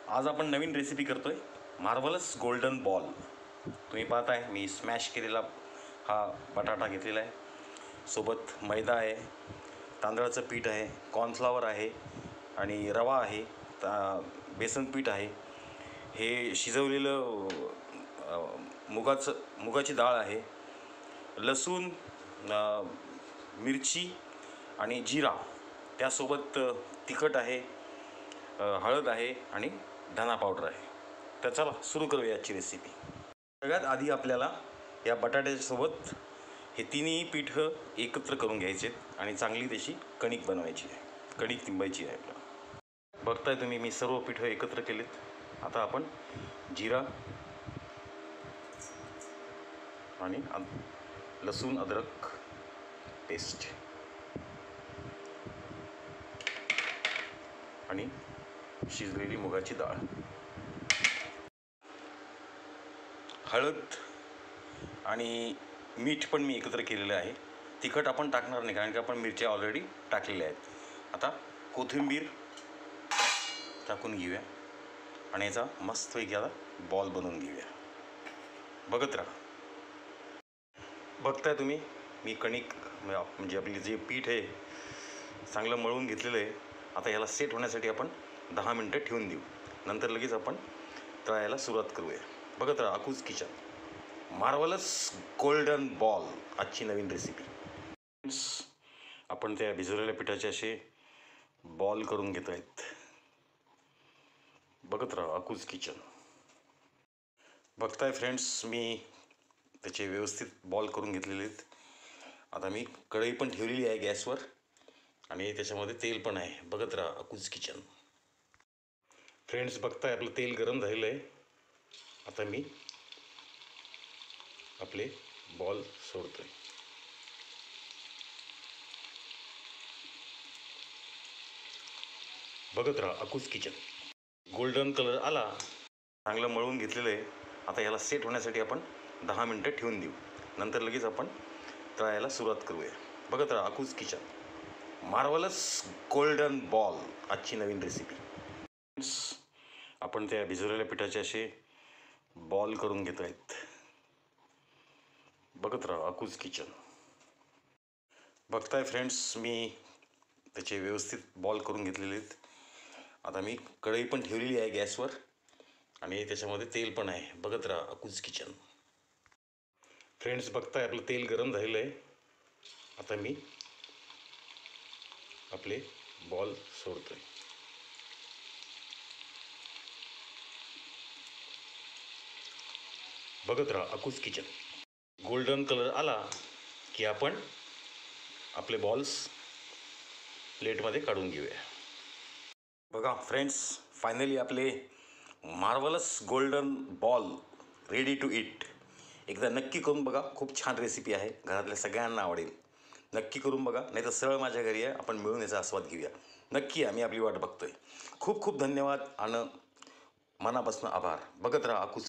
आज आपण नवीन रेसिपी करतोय, मार्वलस गोल्डन बॉल। तुम्ही पाहताय मी स्मॅश केलेला हा बटाटा घेतलेला आहे, सोबत मैदा आहे, तांदळाचं पीठ आहे, कॉर्नफ्लॉवर आहे आणि रवा आहे, बेसन पीठ आहे, हे शिजवलेलं मुगाची डाळ आहे, लसूण, मिरची आणि जिरा, त्यासोबत तिखट आहे, हळद आहे आणि धना पावडर आहे। तर चला सुरू करूया आजची रेसिपी। सगळ्यात आधी आपल्याला या बटाट्यासोबत हे तिन्ही पीठं एकत्र करून घ्यायचे आणि चांगली त्याची कणिक बनवायची आहे, कणिक तिंबायची आहे आपल्याला। बघताय तुम्ही मी सर्व पीठं एकत्र केलेत। आता आपण जिरा आणि लसूण अद्रक पेस्ट आणि शिजलेली मुगाची डाळ, हळद आणि मीठ पण मी एकत्र केलेलं आहे। तिखट आपण टाकणार नाही कारण की आपण मिरच्या ऑलरेडी टाकलेल्या आहेत। आता कोथिंबीर टाकून घेऊया आणि याचा मस्तपैकी आता बॉल बनवून घेऊया। बघत राहा। बघताय तुम्ही मी कणिक म्हणजे आपली जे पीठ आहे चांगलं मळून घेतलेलं आहे। आता याला सेट होण्यासाठी आपण 10 मिनटं ठेवून देऊ, नंतर लगेच आपण तळायला सुरुवात करूया। बघत राहा अकूज किचन, मार्वलस गोल्डन बॉल, आजची नवीन रेसिपी। आपण त्या भिजवलेल्या पिठाचे असे बॉल करून घेत आहेत। बघत राहा अकूज किचन। बघताय फ्रेंड्स मी त्याचे व्यवस्थित बॉल करून घेतलेले आहेत। आता मी कढई पण ठेवलेली आहे गॅसवर आणि त्याच्यामध्ये तेल पण आहे। बघत राहा अकूज किचन। फ्रेंड्स बघताय आपलं तेल गरम झालेलं आहे। आता मी आपले बॉल सोडतोय। बघत राहा अकूज किचन। गोल्डन कलर आला, चांगलं मळून घेतलेलं आहे। आता याला सेट होण्यासाठी आपण 10 मिनटं ठेवून देऊ, नंतर लगेच आपण तळायला सुरुवात करूया। बघत राहा अकूज किचन, मार्वलस गोल्डन बॉल, आजची नवीन रेसिपी। आपण त्या भिजवलेल्या पिठाचे असे बॉल करून घेत आहेत। बघत राहा अकूज किचन। बघताय फ्रेंड्स मी त्याचे व्यवस्थित बॉल करून घेतलेले आहेत। आता मी कढई पण ठेवलेली आहे गॅसवर आणि त्याच्यामध्ये तेल पण आहे। बघत राहा अकूज किचन। फ्रेंड्स बघताय आपलं तेल गरम झालेलं आहे। आता मी आपले बॉल सोडतोय। बघत राहा अकूज किचन। गोल्डन कलर आला की आपण आपले बॉल्स प्लेटमध्ये काढून घेऊया। बघा फ्रेंड्स फायनली आपले marvellous golden ball ready to eat. एकदा नक्की करून बघा, खूप छान रेसिपी आहे, घरातल्या सगळ्यांना आवडेल। नक्की करून बघा, नाही तर सरळ माझ्या घरी आहे, आपण मिळून याचा आस्वाद घेऊया। नक्की आम्ही आपली वाट बघतोय। खूप खूप धन्यवाद आणि मनापासून आभार। बघत राहा अकूज।